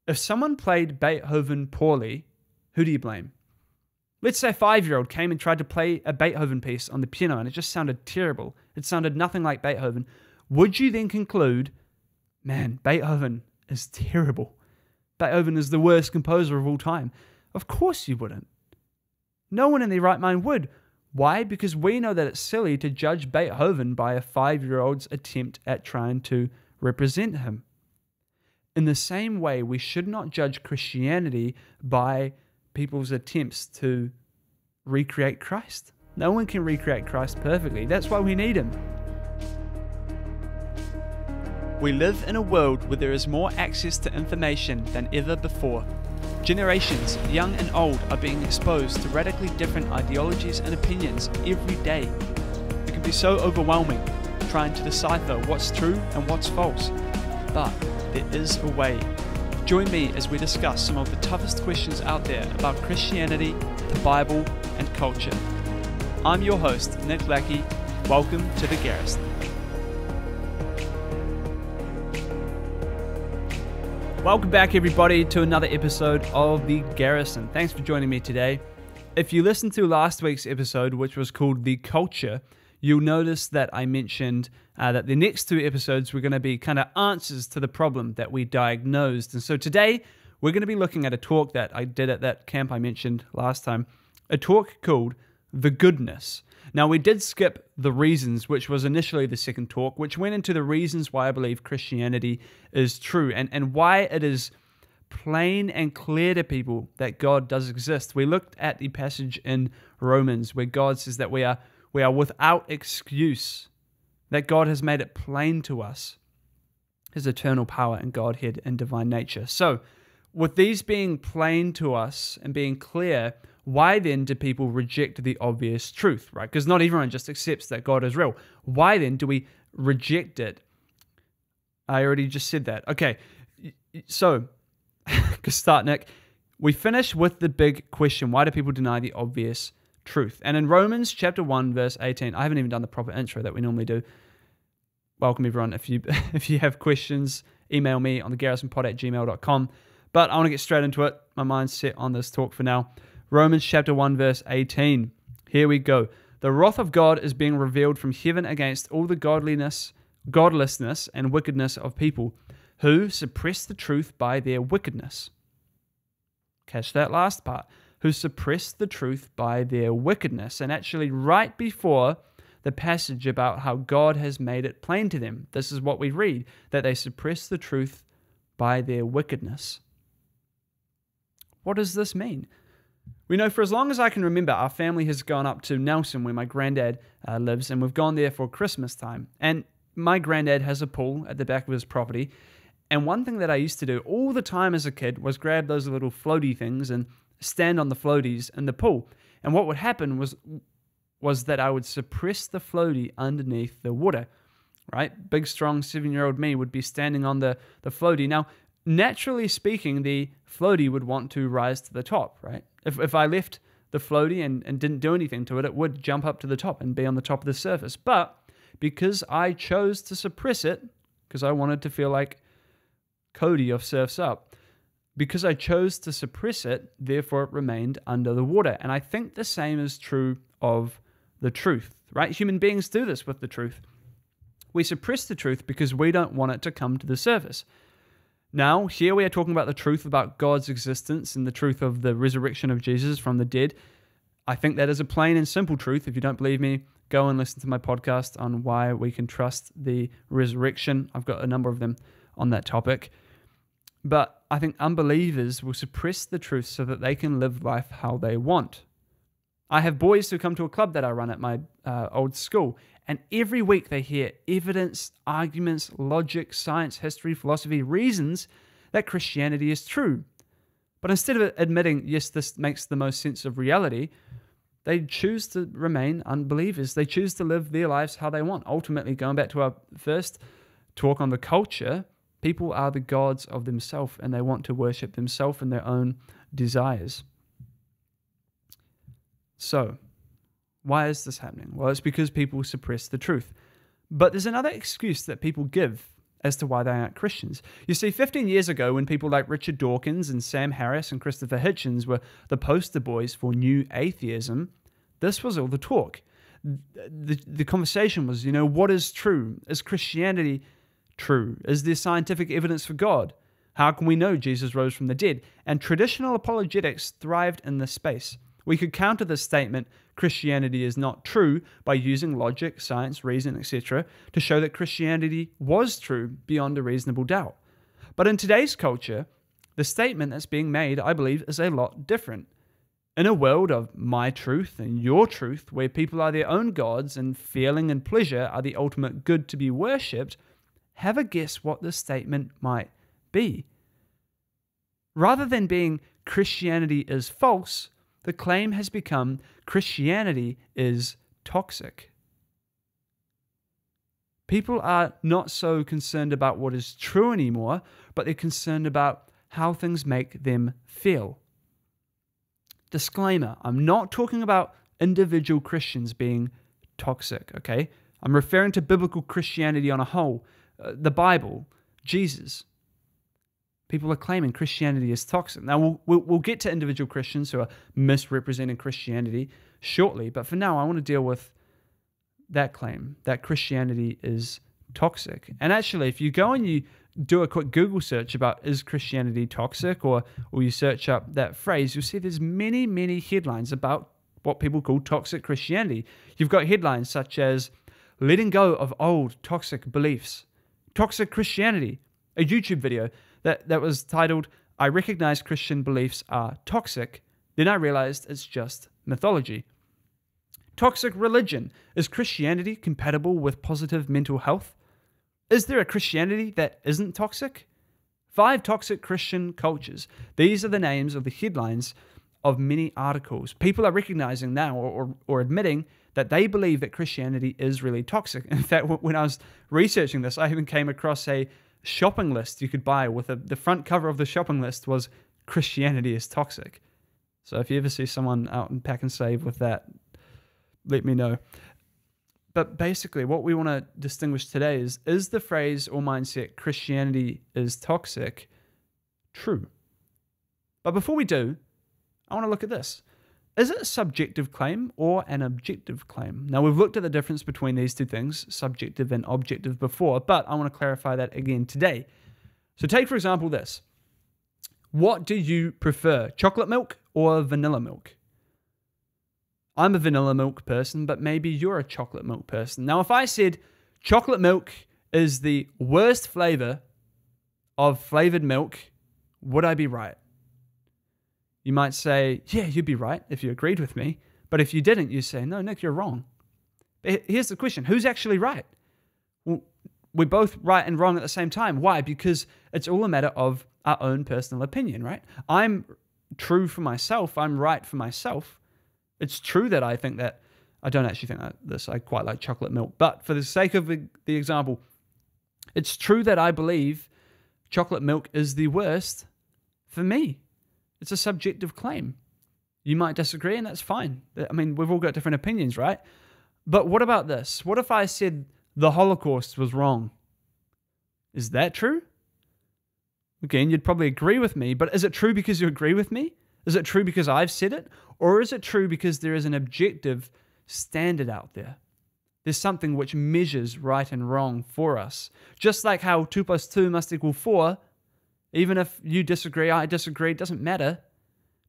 If someone played Beethoven poorly, who do you blame? Let's say a 5-year-old came and tried to play a Beethoven piece on the piano and it just sounded terrible. It sounded nothing like Beethoven. Would you then conclude, man, Beethoven is terrible. Beethoven is the worst composer of all time? Of course you wouldn't. No one in their right mind would. Why? Because we know that it's silly to judge Beethoven by a 5-year-old's attempt at trying to represent him. In the same way, we should not judge Christianity by people's attempts to recreate Christ. No one can recreate Christ perfectly. That's why we need him. We live in a world where there is more access to information than ever before. Generations, young and old, are being exposed to radically different ideologies and opinions every day. It can be so overwhelming trying to decipher what's true and what's false. But there is a way. Join me as we discuss some of the toughest questions out there about Christianity, the Bible, and culture. I'm your host, Nick Lackey. Welcome to The Garrison. Welcome back, everybody, to another episode of The Garrison. Thanks for joining me today. If you listened to last week's episode, which was called The Culture, you'll notice that I mentioned that the next two episodes were going to be kind of answers to the problem that we diagnosed. And so today, we're going to be looking at a talk that I did at that camp I mentioned last time, a talk called The Goodness. Now, we did skip the reasons, which was initially the second talk, which went into the reasons why I believe Christianity is true and why it is plain and clear to people that God does exist. We looked at the passage in Romans where God says that we are without excuse, that God has made it plain to us, his eternal power and Godhead and divine nature. So, with these being plain to us and being clear, why then do people reject the obvious truth, right? Because not everyone just accepts that God is real. Why then do we reject it? I already just said that. Okay, so, to start, Nick, we finish with the big question. Why do people deny the obvious truth? And in Romans chapter 1, verse 18, I haven't even done the proper intro that we normally do. Welcome, everyone. If you have questions, email me on thegarrisonpod@gmail.com. But I want to get straight into it. My mind's set on this talk for now. Romans chapter 1, verse 18. Here we go. The wrath of God is being revealed from heaven against all the godlessness and wickedness of people who suppress the truth by their wickedness. Catch that last part. Who suppress the truth by their wickedness. And actually right before the passage about how God has made it plain to them, this is what we read, that they suppress the truth by their wickedness. What does this mean? We know for as long as I can remember, our family has gone up to Nelson, where my granddad lives, and we've gone there for Christmas time. And my granddad has a pool at the back of his property. And one thing that I used to do all the time as a kid was grab those little floaty things and stand on the floaties in the pool. And what would happen was that I would suppress the floaty underneath the water, right? Big, strong 7-year-old me would be standing on the floaty. Now, naturally speaking, the floaty would want to rise to the top, right? If I left the floaty and didn't do anything to it, it would jump up to the top and be on the top of the surface. But because I chose to suppress it, because I wanted to feel like Cody of Surf's Up, because I chose to suppress it, therefore it remained under the water. And I think the same is true of the truth, right? Human beings do this with the truth. We suppress the truth because we don't want it to come to the surface. Now, here we are talking about the truth about God's existence and the truth of the resurrection of Jesus from the dead. I think that is a plain and simple truth. If you don't believe me, go and listen to my podcast on why we can trust the resurrection. I've got a number of them on that topic. But I think unbelievers will suppress the truth so that they can live life how they want. I have boys who come to a club that I run at my old school, and every week they hear evidence, arguments, logic, science, history, philosophy, reasons that Christianity is true. But instead of admitting, yes, this makes the most sense of reality, they choose to remain unbelievers. They choose to live their lives how they want. Ultimately, going back to our first talk on the culture, people are the gods of themselves, and they want to worship themselves and their own desires. So, why is this happening? Well, it's because people suppress the truth. But there's another excuse that people give as to why they aren't Christians. You see, 15 years ago, when people like Richard Dawkins and Sam Harris and Christopher Hitchens were the poster boys for new atheism, this was all the talk. The conversation was, what is true? Is Christianity true? Is there scientific evidence for God? How can we know Jesus rose from the dead? And traditional apologetics thrived in this space. We could counter this statement, Christianity is not true, by using logic, science, reason, etc., to show that Christianity was true beyond a reasonable doubt. But in today's culture, the statement that's being made, I believe, is a lot different. In a world of my truth and your truth, where people are their own gods and feeling and pleasure are the ultimate good to be worshipped, have a guess what this statement might be. Rather than being Christianity is false, the claim has become Christianity is toxic. People are not so concerned about what is true anymore, but they're concerned about how things make them feel. Disclaimer, I'm not talking about individual Christians being toxic, okay? I'm referring to biblical Christianity on a whole, the Bible, Jesus. People are claiming Christianity is toxic. Now, we'll get to individual Christians who are misrepresenting Christianity shortly, but for now, I want to deal with that claim, that Christianity is toxic. And actually, if you go and you do a quick Google search about is Christianity toxic, or you search up that phrase, you'll see there's many, many headlines about what people call toxic Christianity. You've got headlines such as letting go of old toxic beliefs, toxic Christianity, a YouTube video that was titled, I recognize Christian beliefs are toxic, then I realized it's just mythology. Toxic religion. Is Christianity compatible with positive mental health? Is there a Christianity that isn't toxic? 5 toxic Christian cultures. These are the names of the headlines of many articles. People are recognizing now or admitting that they believe that Christianity is really toxic. In fact, when I was researching this, I even came across a shopping list you could buy with the front cover of the shopping list was Christianity is toxic. So if you ever see someone out in Pack and Save with that, let me know. But basically what we want to distinguish today is the phrase or mindset Christianity is toxic true? But before we do, I want to look at this. Is it a subjective claim or an objective claim? Now, we've looked at the difference between these two things, subjective and objective, before, but I want to clarify that again today. So take, for example, this. What do you prefer, chocolate milk or vanilla milk? I'm a vanilla milk person, but maybe you're a chocolate milk person. Now, if I said chocolate milk is the worst flavor of flavored milk, would I be right? You might say, yeah, you'd be right if you agreed with me. But if you didn't, you say, no, Nick, you're wrong. But here's the question. Who's actually right? Well, we're both right and wrong at the same time. Why? Because it's all a matter of our own personal opinion, right? I'm true for myself. I'm right for myself. It's true that I think that, I don't actually think that this, I quite like chocolate milk. But for the sake of the example, it's true that I believe chocolate milk is the worst for me. It's a subjective claim. You might disagree, and that's fine. I mean, we've all got different opinions, right? But what about this? What if I said the Holocaust was wrong? Is that true? Again, you'd probably agree with me, but is it true because you agree with me? Is it true because I've said it? Or is it true because there is an objective standard out there? There's something which measures right and wrong for us. Just like how 2 plus 2 must equal 4, even if you disagree, I disagree, it doesn't matter,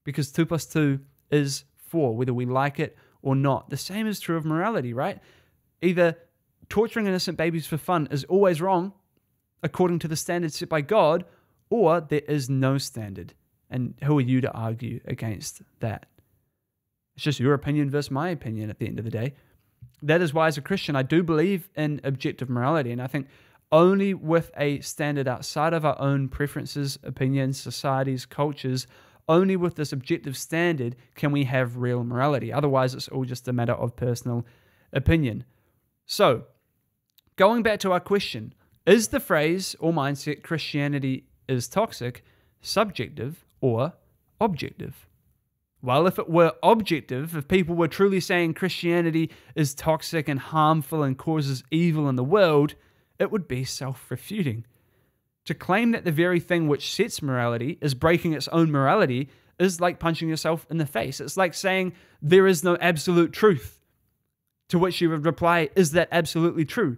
because 2 plus 2 is 4, whether we like it or not. The same is true of morality, right? Either torturing innocent babies for fun is always wrong, according to the standards set by God, or there is no standard. And who are you to argue against that? It's just your opinion versus my opinion at the end of the day. That is why, as a Christian, I do believe in objective morality, and I think only with a standard outside of our own preferences, opinions, societies, cultures, only with this objective standard can we have real morality. Otherwise, it's all just a matter of personal opinion. So, going back to our question, is the phrase or mindset Christianity is toxic subjective or objective? Well, if it were objective, if people were truly saying Christianity is toxic and harmful and causes evil in the world, it would be self-refuting. To claim that the very thing which sets morality is breaking its own morality is like punching yourself in the face. It's like saying there is no absolute truth, to which you would reply, is that absolutely true?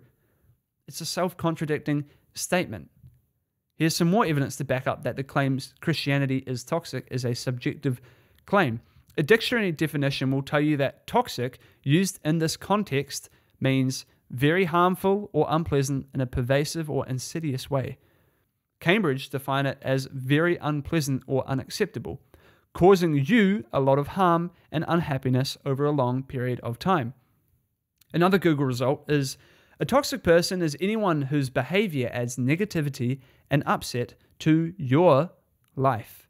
It's a self-contradicting statement. Here's some more evidence to back up that the claims Christianity is toxic is a subjective claim. A dictionary definition will tell you that toxic, used in this context, means very harmful or unpleasant in a pervasive or insidious way. Cambridge define it as very unpleasant or unacceptable, causing you a lot of harm and unhappiness over a long period of time. Another Google result is, a toxic person is anyone whose behavior adds negativity and upset to your life.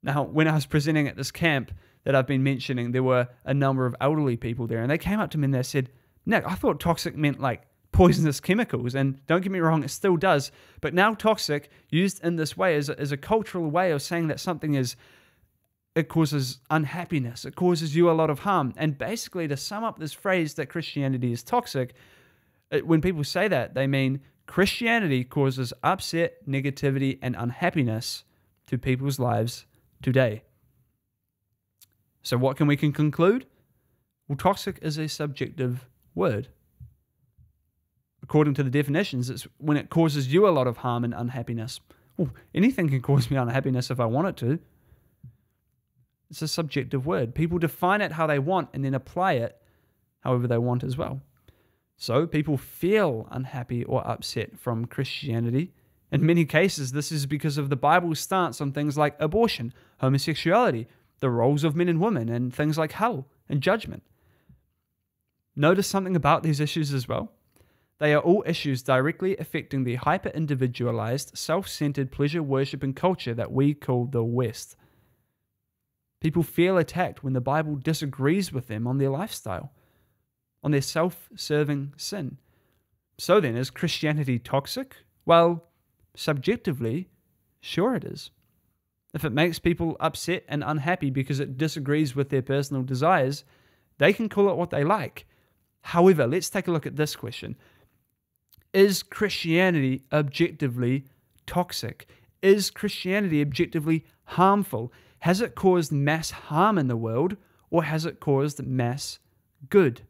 Now, when I was presenting at this camp that I've been mentioning, there were a number of elderly people there, and they came up to me and they said, Nick, I thought toxic meant like poisonous chemicals, and don't get me wrong, it still does, but now toxic, used in this way, is a cultural way of saying that something it causes unhappiness, it causes you a lot of harm. And basically, to sum up this phrase that Christianity is toxic, when people say that, they mean Christianity causes upset, negativity, and unhappiness to people's lives today. So what can we conclude? Well, toxic is a subjective word. According to the definitions, it's when it causes you a lot of harm and unhappiness. Well, anything can cause me unhappiness if I want it to. It's a subjective word. People define it how they want and then apply it however they want as well. So people feel unhappy or upset from Christianity. In many cases, this is because of the Bible's stance on things like abortion, homosexuality, the roles of men and women, and things like hell and judgment. Notice something about these issues as well. They are all issues directly affecting the hyper-individualized, self-centered pleasure-worshipping culture that we call the West. People feel attacked when the Bible disagrees with them on their lifestyle, on their self-serving sin. So then, is Christianity toxic? Well, subjectively, sure it is. If it makes people upset and unhappy because it disagrees with their personal desires, they can call it what they like. However, let's take a look at this question. Is Christianity objectively toxic? Is Christianity objectively harmful? Has it caused mass harm in the world, or has it caused mass good?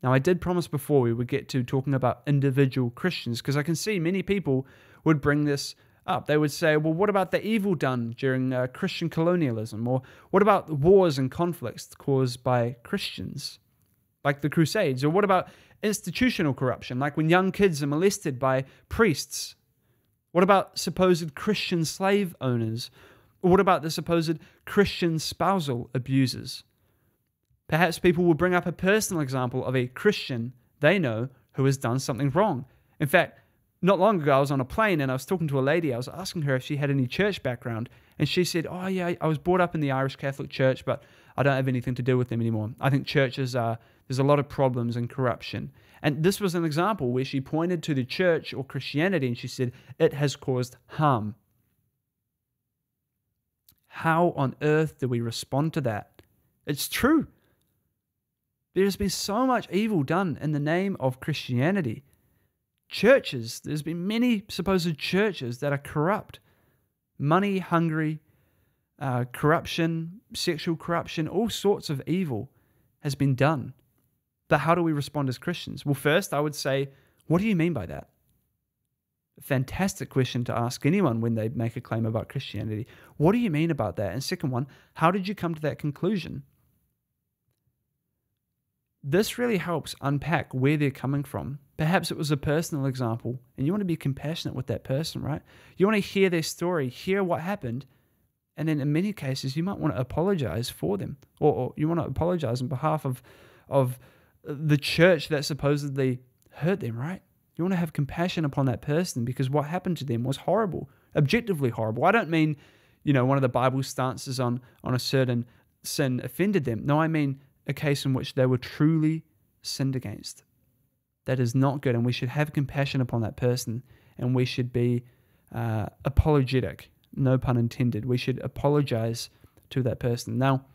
Now, I did promise before we would get to talking about individual Christians, because I can see many people would bring this up. They would say, well, what about the evil done during Christian colonialism? Or what about wars and conflicts caused by Christians, like the Crusades? Or what about institutional corruption, like when young kids are molested by priests? What about supposed Christian slave owners? Or what about the supposed Christian spousal abusers? Perhaps people will bring up a personal example of a Christian they know who has done something wrong. In fact, not long ago I was on a plane and I was talking to a lady. I was asking her if she had any church background, and she said, oh yeah, I was brought up in the Irish Catholic Church, but I don't have anything to do with them anymore. I think churches there's a lot of problems and corruption. And this was an example where she pointed to the church or Christianity and she said, it has caused harm. How on earth do we respond to that? It's true. There's been so much evil done in the name of Christianity. Churches, there's been many supposed churches that are corrupt, money hungry, corruption, sexual corruption, all sorts of evil has been done. But how do we respond as Christians? Well, first, I would say, what do you mean by that? A fantastic question to ask anyone when they make a claim about Christianity. What do you mean about that? And second one, how did you come to that conclusion? This really helps unpack where they're coming from. Perhaps it was a personal example, and you want to be compassionate with that person, right? You want to hear their story, hear what happened, and then in many cases, you might want to apologize for them, or you want to apologize on behalf of the church that supposedly hurt them, right? You want to have compassion upon that person because what happened to them was horrible, objectively horrible. I don't mean, one of the Bible stances on a certain sin offended them. No, I mean a case in which they were truly sinned against. That is not good, and we should have compassion upon that person, and we should be apologetic, no pun intended. We should apologize to that person. Now,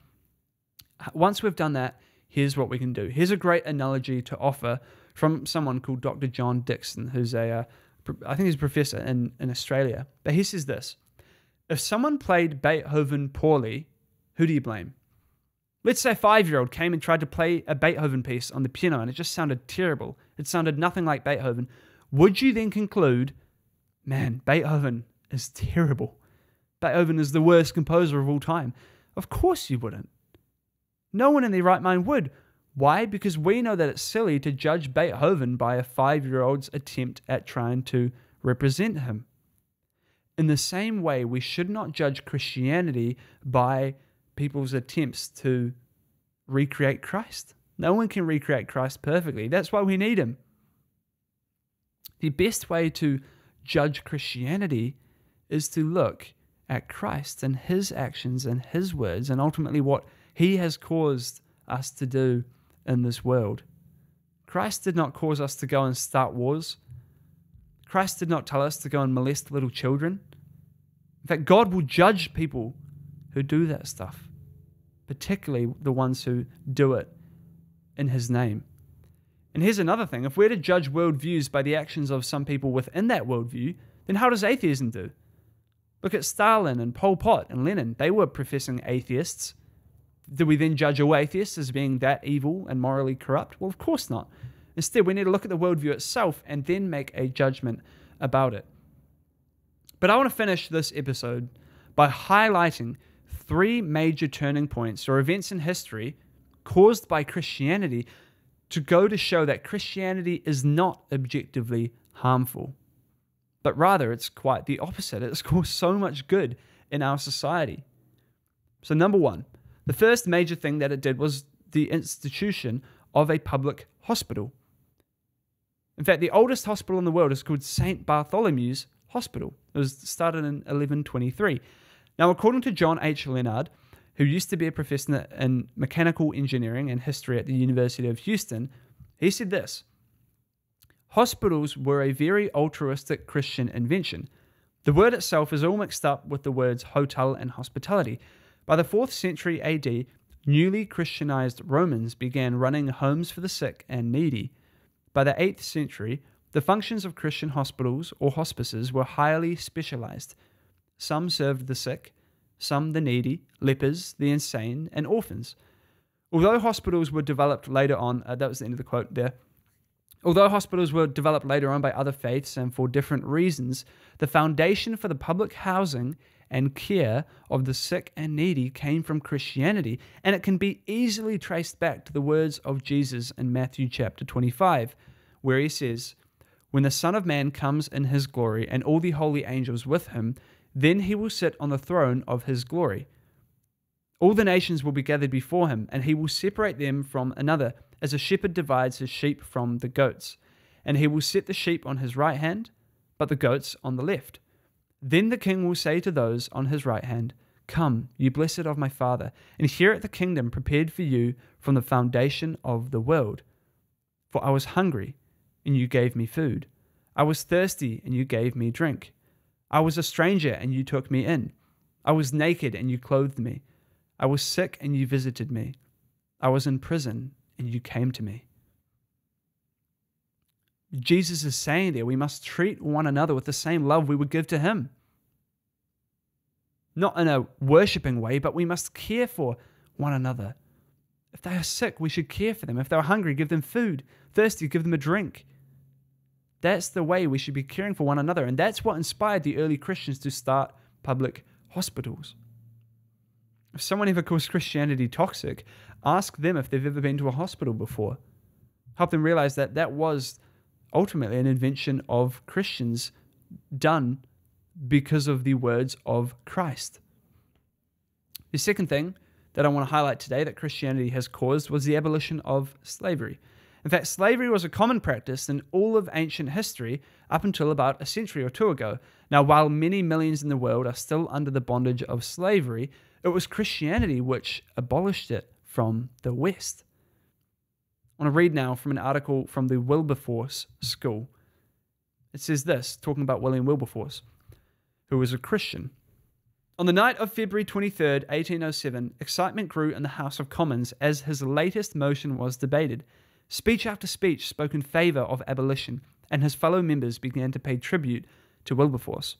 once we've done that, here's what we can do. Here's a great analogy to offer from someone called Dr. John Dixon, who's I think he's a professor in Australia. But he says this: if someone played Beethoven poorly, who do you blame? Let's say a 5-year-old came and tried to play a Beethoven piece on the piano and it just sounded terrible. It sounded nothing like Beethoven. Would you then conclude, man, Beethoven is terrible. Beethoven is the worst composer of all time? Of course you wouldn't. No one in their right mind would. Why? Because we know that it's silly to judge Beethoven by a 5-year-old's attempt at trying to represent him. In the same way, we should not judge Christianity by people's attempts to recreate Christ. No one can recreate Christ perfectly. That's why we need him. The best way to judge Christianity is to look at Christ and his actions and his words and ultimately what he has caused us to do in this world. Christ did not cause us to go and start wars. Christ did not tell us to go and molest little children. In fact, God will judge people who do that stuff, particularly the ones who do it in his name. And here's another thing. If we're to judge worldviews by the actions of some people within that worldview, then how does atheism do? Look at Stalin and Pol Pot and Lenin. They were professing atheists. Do we then judge all atheists as being that evil and morally corrupt? Well, of course not. Instead, we need to look at the worldview itself and then make a judgment about it. But I want to finish this episode by highlighting 3 major turning points or events in history caused by Christianity to go to show that Christianity is not objectively harmful, but rather it's quite the opposite. It's caused so much good in our society. So number 1, the first major thing that it did was the institution of a public hospital. In fact, the oldest hospital in the world is called St. Bartholomew's Hospital. It was started in 1123. Now, according to John H. Leonard, who used to be a professor in mechanical engineering and history at the University of Houston, he said this: hospitals were a very altruistic Christian invention. The word itself is all mixed up with the words hotel and hospitality. By the 4th century AD, newly Christianized Romans began running homes for the sick and needy. By the 8th century, the functions of Christian hospitals or hospices were highly specialized. Some served the sick, some the needy, lepers, the insane, and orphans. Although hospitals were developed later on, that was the end of the quote there. Although hospitals were developed later on by other faiths and for different reasons, the foundation for the public housing and care of the sick and needy came from Christianity, and it can be easily traced back to the words of Jesus in Matthew chapter 25, where he says, "When the Son of Man comes in his glory and all the holy angels with him, then he will sit on the throne of his glory. All the nations will be gathered before him, and he will separate them from another, as a shepherd divides his sheep from the goats. And he will set the sheep on his right hand, but the goats on the left. Then the king will say to those on his right hand, 'Come, you blessed of my Father, and inherit the kingdom prepared for you from the foundation of the world. For I was hungry, and you gave me food. I was thirsty, and you gave me drink. I was a stranger, and you took me in. I was naked, and you clothed me. I was sick, and you visited me. I was in prison, and you came to me.'" Jesus is saying there we must treat one another with the same love we would give to him. Not in a worshipping way, but we must care for one another. If they are sick, we should care for them. If they are hungry, give them food. Thirsty, give them a drink. That's the way we should be caring for one another, and that's what inspired the early Christians to start public hospitals. If someone ever calls Christianity toxic, ask them if they've ever been to a hospital before. Help them realize that that was ultimately an invention of Christians done because of the words of Christ. The second thing that I want to highlight today that Christianity has caused was the abolition of slavery. In fact, slavery was a common practice in all of ancient history up until about a century or two ago. Now, while many millions in the world are still under the bondage of slavery, it was Christianity which abolished it from the West. I want to read now from an article from the Wilberforce School. It says this, talking about William Wilberforce, who was a Christian. "On the night of February 23rd, 1807, excitement grew in the House of Commons as his latest motion was debated. Speech after speech spoke in favor of abolition, and his fellow members began to pay tribute to Wilberforce.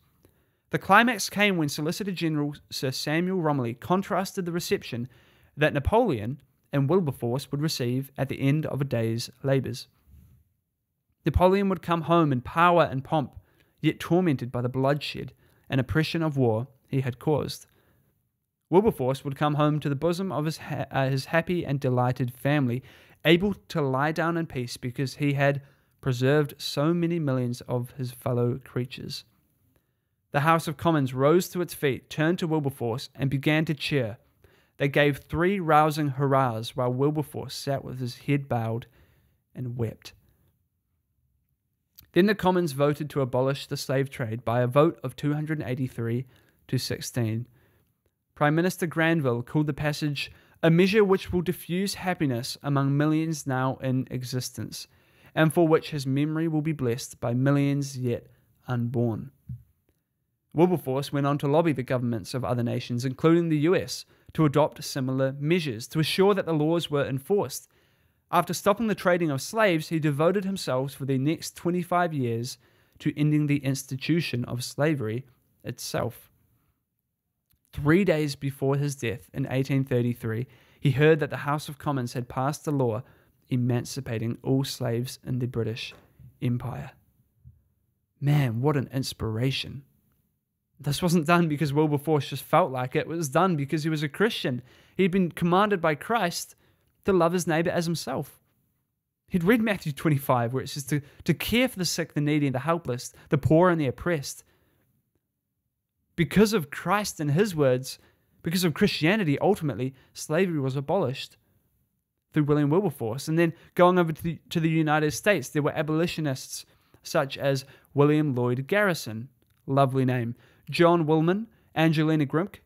The climax came when Solicitor General Sir Samuel Romilly contrasted the reception that Napoleon and Wilberforce would receive at the end of a day's labours. Napoleon would come home in power and pomp, yet tormented by the bloodshed and oppression of war he had caused. Wilberforce would come home to the bosom of his happy and delighted family, able to lie down in peace because he had preserved so many millions of his fellow creatures. The House of Commons rose to its feet, turned to Wilberforce, and began to cheer. They gave 3 rousing hurrahs while Wilberforce sat with his head bowed and wept. Then the Commons voted to abolish the slave trade by a vote of 283 to 16. Prime Minister Granville called the passage a measure which will diffuse happiness among millions now in existence, and for which his memory will be blessed by millions yet unborn. Wilberforce went on to lobby the governments of other nations, including the US, to adopt similar measures to assure that the laws were enforced. After stopping the trading of slaves, he devoted himself for the next 25 years to ending the institution of slavery itself. 3 days before his death in 1833, he heard that the House of Commons had passed a law emancipating all slaves in the British Empire. Man, what an inspiration. This wasn't done because Wilberforce just felt like it. It was done because he was a Christian. He'd been commanded by Christ to love his neighbor as himself. He'd read Matthew 25, where it says to care for the sick, the needy, and the helpless, the poor and the oppressed. Because of Christ and his words, because of Christianity, slavery was abolished through William Wilberforce. And then going over to the United States, there were abolitionists such as William Lloyd Garrison, lovely name, John Woolman, Angelina Grimke,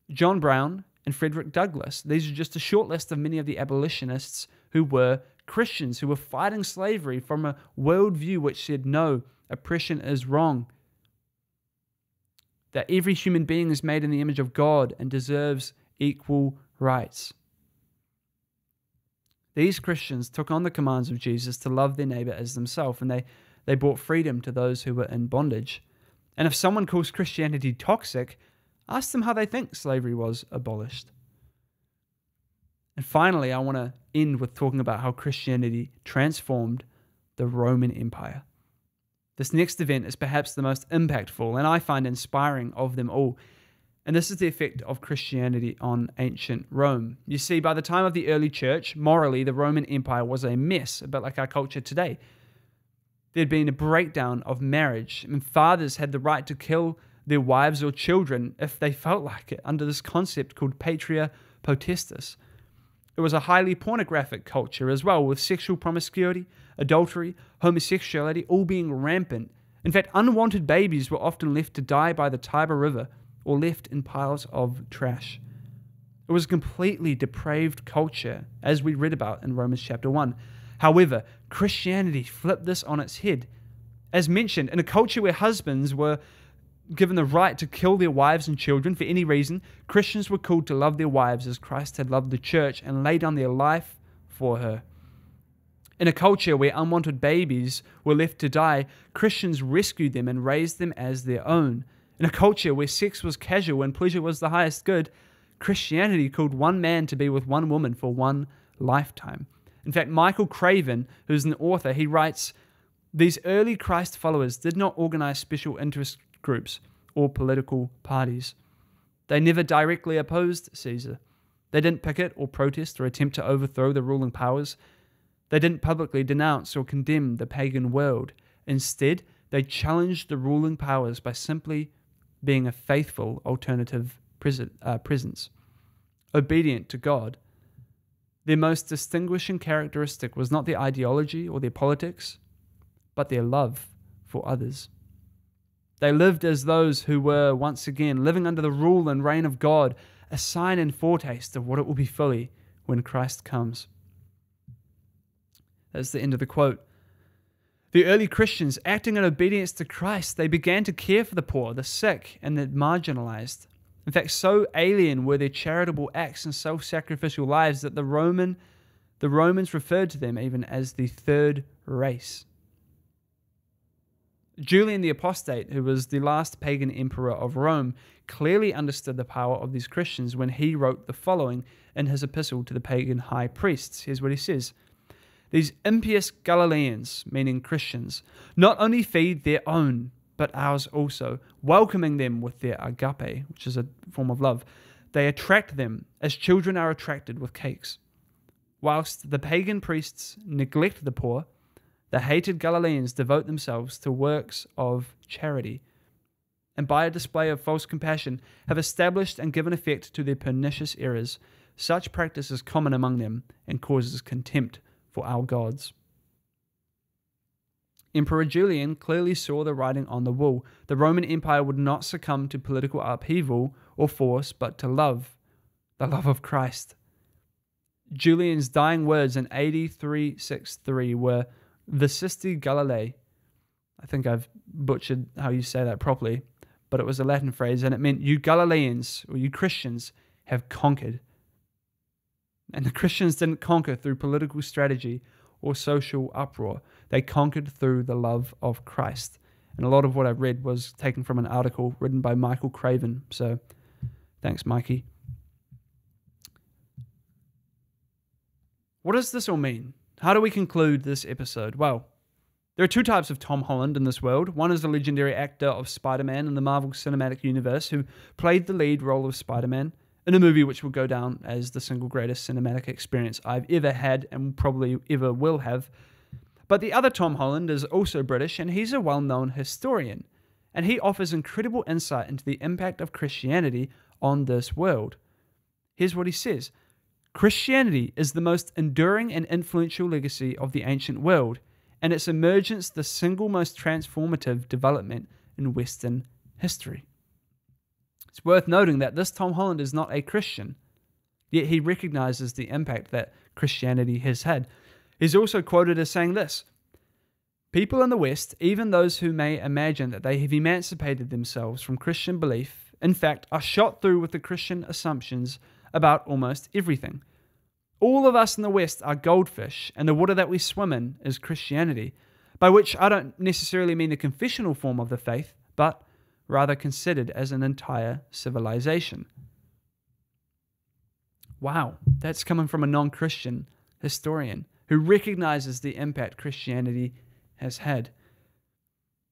John Brown, and Frederick Douglass. These are just a short list of many of the abolitionists who were Christians, who were fighting slavery from a worldview which said, no, oppression is wrong, that every human being is made in the image of God and deserves equal rights. These Christians took on the commands of Jesus to love their neighbor as themselves, and they brought freedom to those who were in bondage. And if someone calls Christianity toxic, ask them how they think slavery was abolished. And finally, I want to end with talking about how Christianity transformed the Roman Empire. This next event is perhaps the most impactful and I find inspiring of them all. And this is the effect of Christianity on ancient Rome. You see, by the time of the early church, morally, the Roman Empire was a mess, a bit like our culture today. There'd been a breakdown of marriage, and fathers had the right to kill their wives or children if they felt like it, under this concept called patria potestas. It was a highly pornographic culture as well, with sexual promiscuity, adultery, homosexuality all being rampant. In fact, unwanted babies were often left to die by the Tiber River or left in piles of trash. It was a completely depraved culture, as we read about in Romans chapter 1. However, Christianity flipped this on its head. As mentioned, in a culture where husbands were given the right to kill their wives and children for any reason, Christians were called to love their wives as Christ had loved the church and laid down their life for her. In a culture where unwanted babies were left to die, Christians rescued them and raised them as their own. In a culture where sex was casual and pleasure was the highest good, Christianity called one man to be with one woman for one lifetime. In fact, Michael Craven, who's an author, he writes, "These early Christ followers did not organize special interest groups or political parties. They never directly opposed Caesar. They didn't picket or protest or attempt to overthrow the ruling powers. They didn't publicly denounce or condemn the pagan world. Instead, they challenged the ruling powers by simply being a faithful alternative presence, obedient to God. Their most distinguishing characteristic was not their ideology or their politics, but their love for others. They lived as those who were, once again, living under the rule and reign of God, a sign and foretaste of what it will be fully when Christ comes." That's the end of the quote. The early Christians, acting in obedience to Christ, they began to care for the poor, the sick, and the marginalized. In fact, so alien were their charitable acts and self-sacrificial lives that the The Romans referred to them even as the third race. Julian the Apostate, who was the last pagan emperor of Rome, clearly understood the power of these Christians when he wrote the following in his epistle to the pagan high priests. Here's what he says. These impious Galileans, meaning Christians, not only feed their own, but ours also, welcoming them with their agape, which is a form of love. They attract them as children are attracted with cakes. Whilst the pagan priests neglect the poor, the hated Galileans devote themselves to works of charity, and by a display of false compassion have established and given effect to their pernicious errors. Such practice is common among them and causes contempt for our gods. Emperor Julian clearly saw the writing on the wall. The Roman Empire would not succumb to political upheaval or force, but to love, the love of Christ. Julian's dying words in AD 363 were Vicisti Galilae. I think I've butchered how you say that properly, but it was a Latin phrase, and it meant you Galileans, or you Christians, have conquered. And the Christians didn't conquer through political strategy or social uproar. They conquered through the love of Christ. And a lot of what I read was taken from an article written by Michael Craven. So thanks, Mikey. What does this all mean? How do we conclude this episode? Well, there are two types of Tom Holland in this world. One is the legendary actor of Spider-Man in the Marvel Cinematic Universe who played the lead role of Spider-Man in a movie which will go down as the single greatest cinematic experience I've ever had and probably ever will have. But the other Tom Holland is also British, and he's a well-known historian, and he offers incredible insight into the impact of Christianity on this world. Here's what he says. Christianity is the most enduring and influential legacy of the ancient world, and its emergence the single most transformative development in Western history. It's worth noting that this Tom Holland is not a Christian, yet he recognizes the impact that Christianity has had. He's also quoted as saying this, people in the West, even those who may imagine that they have emancipated themselves from Christian belief, in fact, are shot through with the Christian assumptions about almost everything. All of us in the West are goldfish, and the water that we swim in is Christianity, by which I don't necessarily mean a confessional form of the faith, but rather considered as an entire civilization. Wow, that's coming from a non-Christian historian who recognizes the impact Christianity has had.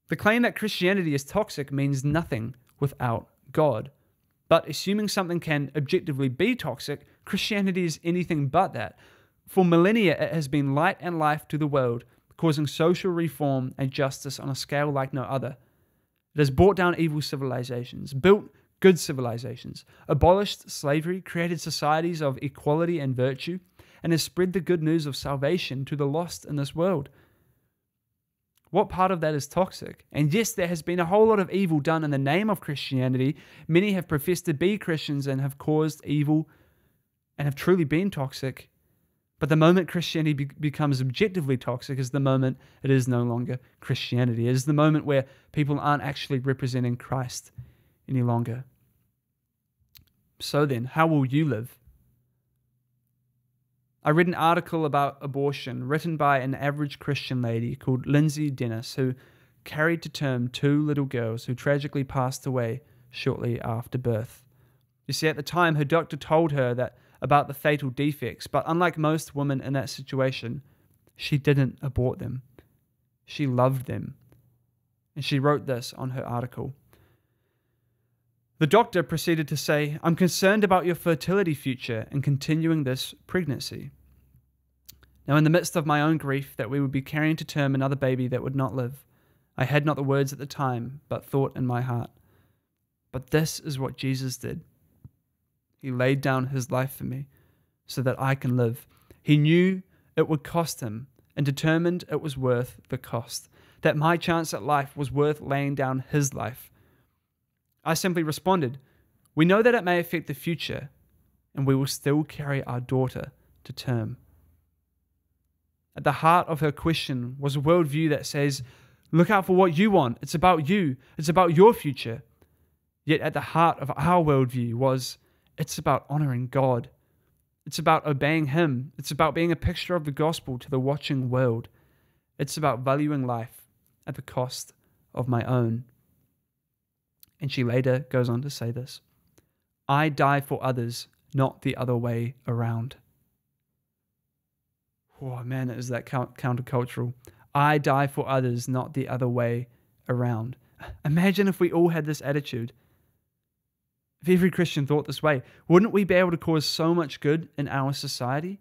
The claim that Christianity is toxic means nothing without God. But assuming something can objectively be toxic, Christianity is anything but that. For millennia, it has been light and life to the world, causing social reform and justice on a scale like no other. It has brought down evil civilizations, built good civilizations, abolished slavery, created societies of equality and virtue, and has spread the good news of salvation to the lost in this world. What part of that is toxic? And yes, there has been a whole lot of evil done in the name of Christianity. Many have professed to be Christians and have caused evil and have truly been toxic. But the moment Christianity becomes objectively toxic is the moment it is no longer Christianity. It is the moment where people aren't actually representing Christ any longer. So then, how will you live? I read an article about abortion written by an average Christian lady called Lindsay Dennis, who carried to term 2 little girls who tragically passed away shortly after birth. You see, at the time, her doctor told her that about the fatal defects, but unlike most women in that situation, she didn't abort them. She loved them. And she wrote this on her article. The doctor proceeded to say, I'm concerned about your fertility future in continuing this pregnancy. Now, in the midst of my own grief that we would be carrying to term another baby that would not live, I had not the words at the time, but thought in my heart. But this is what Jesus did. He laid down his life for me so that I can live. He knew it would cost him and determined it was worth the cost, that my chance at life was worth laying down his life. I simply responded, we know that it may affect the future, and we will still carry our daughter to term. At the heart of her question was a worldview that says, look out for what you want. It's about you. It's about your future. Yet at the heart of our worldview was, it's about honoring God. It's about obeying Him. It's about being a picture of the gospel to the watching world. It's about valuing life at the cost of my own. And she later goes on to say this: I die for others, not the other way around. Oh man, is that countercultural? I die for others, not the other way around. Imagine if we all had this attitude. If every Christian thought this way, wouldn't we be able to cause so much good in our society?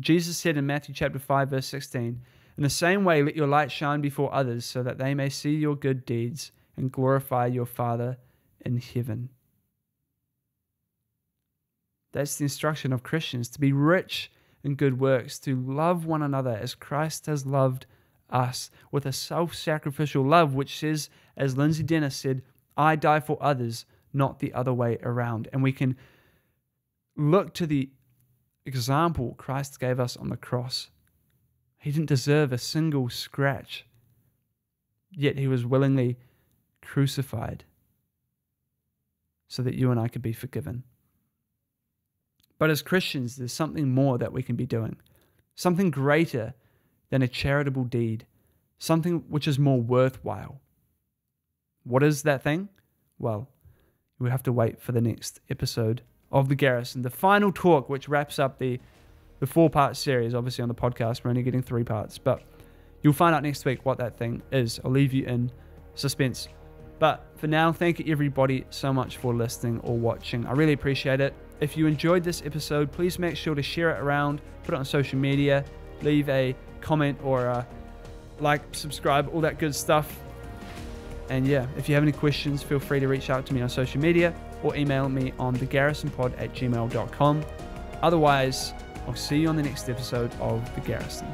Jesus said in Matthew chapter 5, verse 16, in the same way, let your light shine before others so that they may see your good deeds and glorify your Father in heaven. That's the instruction of Christians, to be rich in good works, to love one another as Christ has loved us with a self-sacrificial love, which says, as Lindsay Dennis said, I die for others, not the other way around. And we can look to the example Christ gave us on the cross. He didn't deserve a single scratch, yet He was willingly crucified so that you and I could be forgiven. But as Christians, there's something more that we can be doing, something greater than a charitable deed, something which is more worthwhile. What is that thing? Well, we have to wait for the next episode of The Garrison, the final talk, which wraps up the 4-part series. Obviously on the podcast, we're only getting 3 parts, but you'll find out next week what that thing is. I'll leave you in suspense. But for now, thank you everybody so much for listening or watching. I really appreciate it. If you enjoyed this episode, please make sure to share it around, put it on social media, leave a comment or a like, subscribe, all that good stuff. And yeah, if you have any questions, feel free to reach out to me on social media or email me on thegarrisonpod@gmail.com. Otherwise, I'll see you on the next episode of The Garrison.